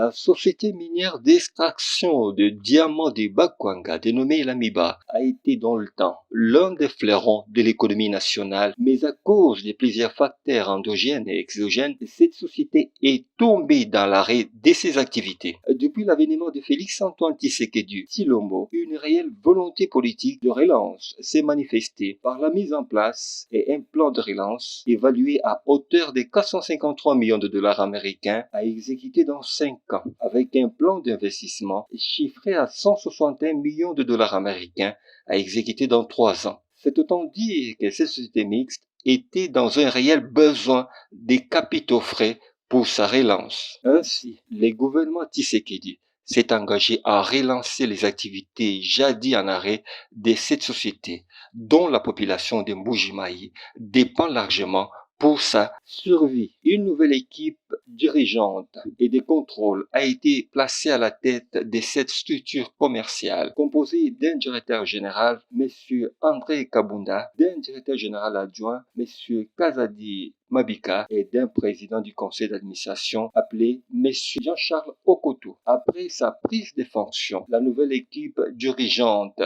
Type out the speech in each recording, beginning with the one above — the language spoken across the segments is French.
La société minière d'extraction de diamants de Bakwanga, dénommée Lamiba, a été dans le temps l'un des fleurons de l'économie nationale, mais à cause de plusieurs facteurs endogènes et exogènes, cette société est tombée dans l'arrêt de ses activités. Depuis l'avènement de Félix-Antoine Tshisekedi Tshilombo, une réelle volonté politique de relance s'est manifestée par la mise en place et un plan de relance évalué à hauteur de 453 millions de dollars américains à exécuter dans 5 ans, avec un plan d'investissement chiffré à 161 millions de dollars américains à exécuter dans 3 ans. C'est autant dire que cette société mixte était dans un réel besoin de capitaux frais pour sa relance. Ainsi, le gouvernement Tshisekedi s'est engagé à relancer les activités jadis en arrêt de cette société, dont la population de Mbuji-Mayi dépend largement pour sa survie. Une nouvelle équipe dirigeante et de contrôle a été placée à la tête de cette structure commerciale, composée d'un directeur général, M. André Kabunda, d'un directeur général adjoint, M. Kazadi Mabika, et d'un président du conseil d'administration appelé M. Jean-Charles Okoto. Après sa prise de fonction, la nouvelle équipe dirigeante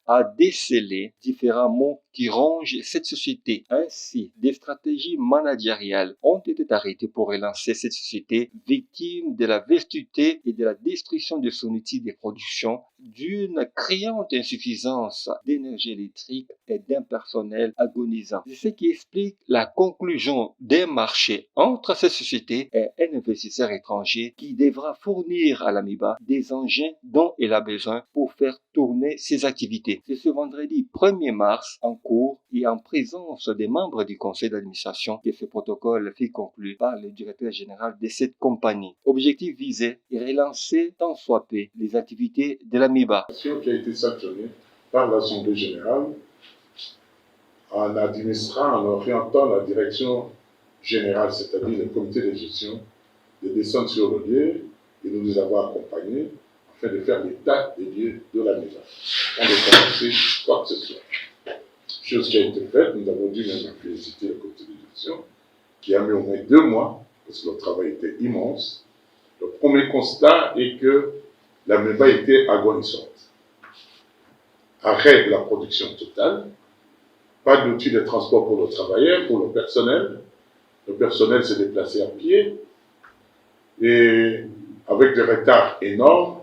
a décelé différents mots qui rongent cette société. Ainsi, des stratégies managériales ont été arrêtées pour relancer cette société victime de la vastuité et de la destruction de son outil de production, d'une criante insuffisance d'énergie électrique et d'un personnel agonisant. C'est ce qui explique la conclusion d'un marché entre cette société et un investisseur étranger qui devra fournir à l'Amiba des engins dont elle a besoin pour faire tourner ses activités. C'est ce vendredi 1er mars, en cours et en présence des membres du conseil d'administration, que ce protocole fut conclu par le directeur général de cette compagnie. Objectif visé est relancer tant soit peu les activités de l'Amiba. Qui a été sanctionnée par l'Assemblée générale en administrant, en orientant la direction générale, c'est-à-dire le comité de gestion, de descendre sur le lieu et de nous avoir accompagnés afin de faire l'état des lieux de l'Amiba. On ne peut pas commencer quoi que ce soit. Chose qui a été faite, nous avons dû même féliciter le comité de gestion qui a mis au moins 2 mois, parce que le travail était immense. Le premier constat est que l'Amiba était agonissante. Arrêt de la production totale, pas d'outils de transport pour le travailleur, pour le personnel. Le personnel s'est déplacé à pied et avec des retards énormes.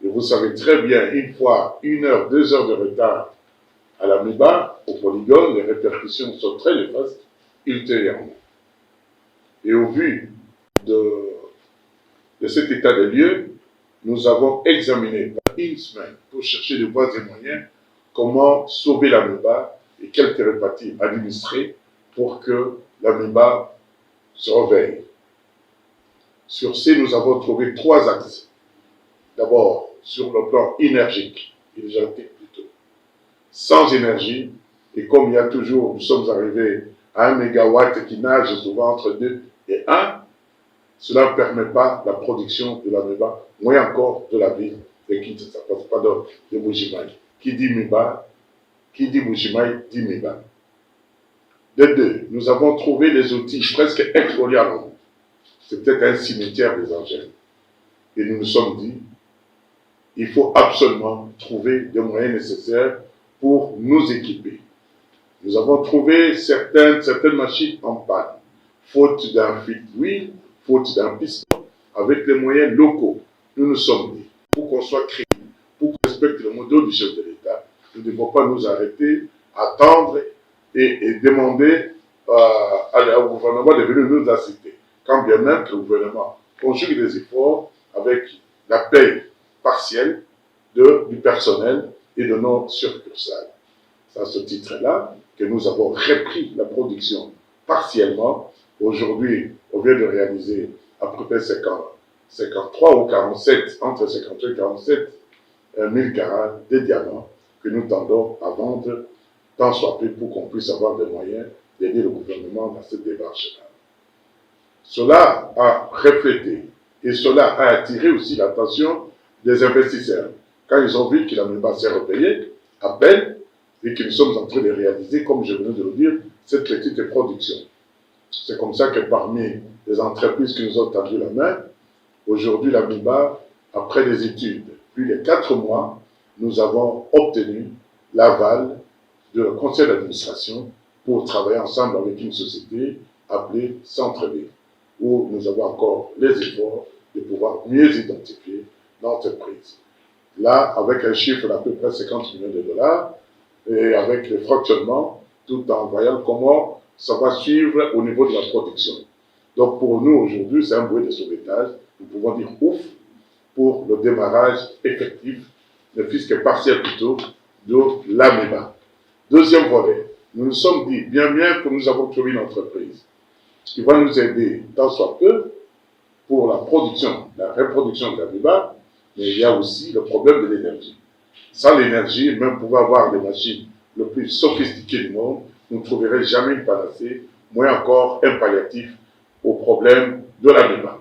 Et vous savez très bien, une fois 1 heure, 2 heures de retard à l'Amiba, au polygone, les répercussions sont très néfastes ultérieurement. Et au vu de cet état des lieux, nous avons examiné pendant 1 semaine pour chercher des voies et moyens comment sauver l'Amiba et quelle thérapie administrer pour que l'Amiba se réveille. Sur ce, nous avons trouvé 3 axes. D'abord, sur le plan énergique plutôt. Sans énergie, et comme il y a toujours, nous sommes arrivés à 1 mégawatt qui nage souvent entre 2 et 1, cela ne permet pas la production de l'Amiba, moins encore de la ville de Kinshasa, pardon, de Mbuji-Mayi. Qui dit Miba, qui dit Mbuji-Mayi, dit Miba. De 2, nous avons trouvé les outils presque exfoliants. C'est peut-être un cimetière des engins. Et nous nous sommes dit, il faut absolument trouver des moyens nécessaires pour nous équiper. Nous avons trouvé certaines machines en panne, faute d'un fil d'huile, faute d'un piston, avec les moyens locaux. Nous nous sommes dit, pour qu'on soit crédible, pour qu'on respecte le modèle du chef de l'État, nous ne devons pas nous arrêter, attendre et demander au gouvernement de venir nous assister. Quand bien même que le gouvernement conjugue des efforts avec la paie partielle du personnel et de nos succursales. C'est à ce titre-là que nous avons repris la production partiellement. Aujourd'hui, on vient de réaliser à peu près 53 ou 47, entre 58 et 47 000 carats de diamants que nous tendons à vendre tant soit peu pour qu'on puisse avoir des moyens d'aider le gouvernement dans cette démarche-là. Cela a reflété et cela a attiré aussi l'attention des investisseurs. Quand ils ont vu que l'Amiba s'est repayé à peine et que nous sommes en train de réaliser, comme je venais de le dire, cette petite production. C'est comme ça que parmi les entreprises qui nous ont tendu la main, Aujourd'hui, la MIBA, après des études, plus de 4 mois, nous avons obtenu l'aval de le conseil d'administration pour travailler ensemble avec une société appelée Centre-Ville, où nous avons encore les efforts de pouvoir mieux identifier l'entreprise. Là, avec un chiffre d'à peu près 50 millions de dollars, et avec les fractionnements, tout en voyant comment ça va suivre au niveau de la production. Donc pour nous aujourd'hui, c'est un bouée de sauvetage. Nous pouvons dire ouf pour le démarrage effectif, ne fût-ce que partiel plutôt, de l'AMEBA. Deuxième volet, nous nous sommes dit, bien que nous avons trouvé une entreprise qui va nous aider tant soit peu pour la production, la reproduction de l'AMEBA, mais il y a aussi le problème de l'énergie. Sans l'énergie, même pour avoir des machines les plus sophistiquées du monde, vous ne trouverez jamais une panacée, moins encore un palliatif au problème de l'AMEBA.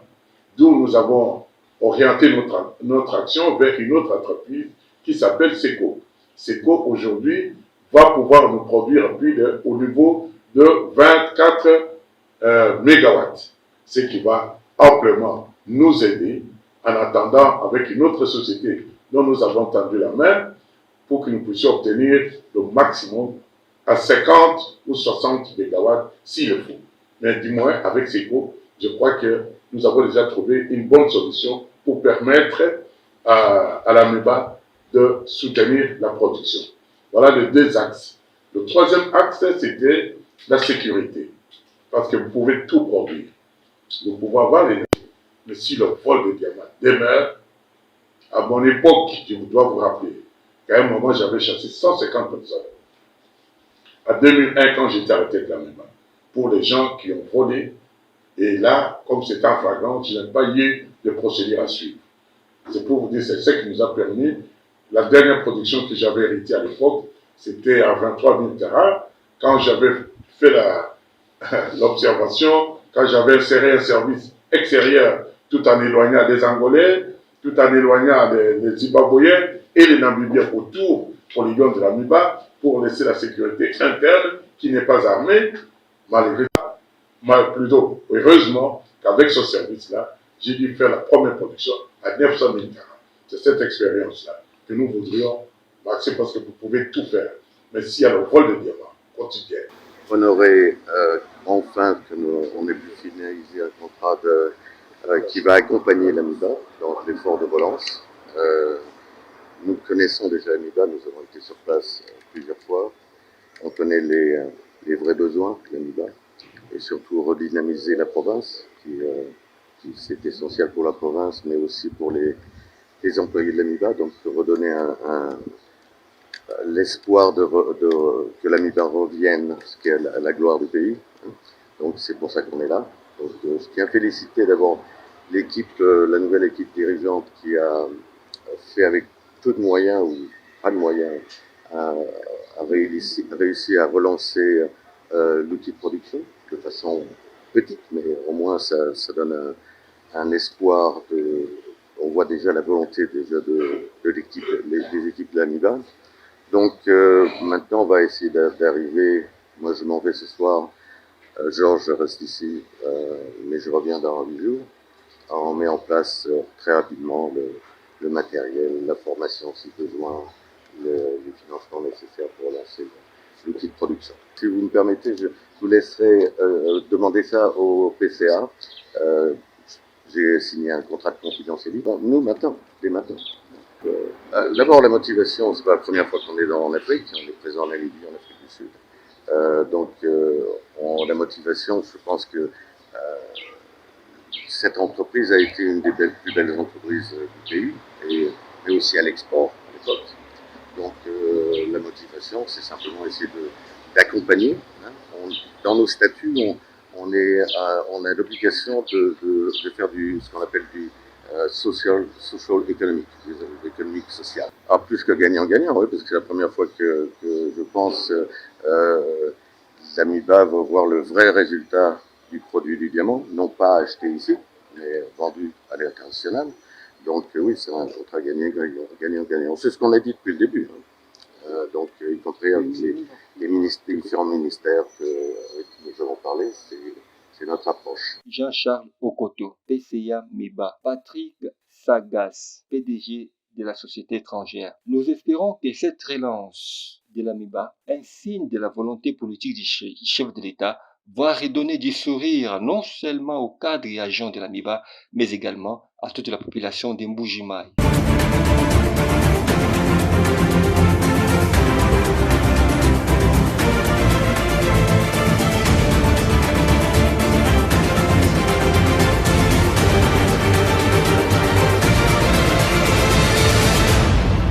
D'où nous avons orienté notre action vers une autre entreprise qui s'appelle SECO. SECO, aujourd'hui, va pouvoir nous produire au niveau de 24 mégawatts, ce qui va amplement nous aider en attendant avec une autre société dont nous avons tendu la main pour que nous puissions obtenir le maximum à 50 ou 60 mégawatts s'il le faut. Mais du moins, avec SECO, je crois que nous avons déjà trouvé une bonne solution pour permettre à la MEBA de soutenir la production. Voilà les deux axes. Le troisième axe, c'était la sécurité. Parce que vous pouvez tout produire. Vous pouvez avoir l'énergie. Mais si le vol de diamants demeure, à mon époque, je dois vous rappeler qu'à un moment, j'avais chassé 150 personnes. En 2001, quand j'étais arrêté de la MEBA, pour les gens qui ont volé, et là, comme c'était en flagrant, je n'ai pas eu de procédure à suivre. C'est pour vous dire, c'est ce qui nous a permis. La dernière production que j'avais héritée à l'époque, c'était à 23 000 terrains. Quand j'avais fait l'observation, quand j'avais serré un service extérieur, tout en éloignant des Angolais, tout en éloignant les Zimbabwéens et les Namibiens autour pour les lions de la MIBA, pour laisser la sécurité interne qui n'est pas armée, malgré plutôt heureusement qu'avec ce service-là, j'ai dû faire la première production à 900 000 terrains. C'est cette expérience-là que nous voudrions maxer parce que vous pouvez tout faire. Mais s'il y a le vol de diamants quotidien. Honorer enfin qu'on ait pu finaliser un contrat qui va accompagner l'AMIBA dans l'effort de relance. Nous connaissons déjà l'AMIBA, nous avons été sur place plusieurs fois. On connaît les vrais besoins de l'AMIBA et surtout redynamiser la province, qui c'est essentiel pour la province, mais aussi pour les employés de l'AMIBA, donc redonner l'espoir que l'AMIBA revienne, ce qui est la gloire du pays. Donc c'est pour ça qu'on est là. Donc, je tiens à féliciter d'abord l'équipe, la nouvelle équipe dirigeante qui a fait avec peu de moyens ou pas de moyens, a réussi à relancer l'outil de production de façon petite, mais au moins ça donne un espoir. On voit déjà la volonté déjà des équipes de l'AMIBA. Donc maintenant on va essayer d'arriver, moi je m'en vais ce soir, Georges reste ici, mais je reviens dans 8 jours. Alors, on met en place très rapidement le matériel, la formation si besoin, les financements nécessaires pour lancer l'outil de production. Si vous me permettez, je vous laisserai demander ça au PCA. J'ai signé un contrat de confidentialité. Bon, nous maintenant, dès maintenant. D'abord la motivation, c'est pas la première fois qu'on est en Afrique, on est présent en Namibie, en Afrique du Sud. La motivation, je pense que cette entreprise a été une des plus belles entreprises du pays, mais aussi à l'export à l'époque. Donc la motivation, c'est simplement essayer d'accompagner. Dans nos statuts, on a l'obligation de faire ce qu'on appelle du social économique, économique social. Alors plus que gagnant-gagnant, oui, parce que c'est la première fois que je pense l'AMIBA va voir le vrai résultat du produit du diamant, non pas acheté ici, mais vendu à l'international. Donc oui, c'est un contrat gagnant-gagnant. C'est ce qu'on a dit depuis le début. Y compris avec les différents ministères avec qui nous avons parlé, C'est notre approche. Jean-Charles Okoto, PCA MEBA. Patrick Sagas, PDG de la société étrangère. Nous espérons que cette relance de la MEBA, un signe de la volonté politique du chef de l'État, va redonner du sourire non seulement aux cadres et agents de la MEBA, mais également à toute la population de Mbuji-Mayi.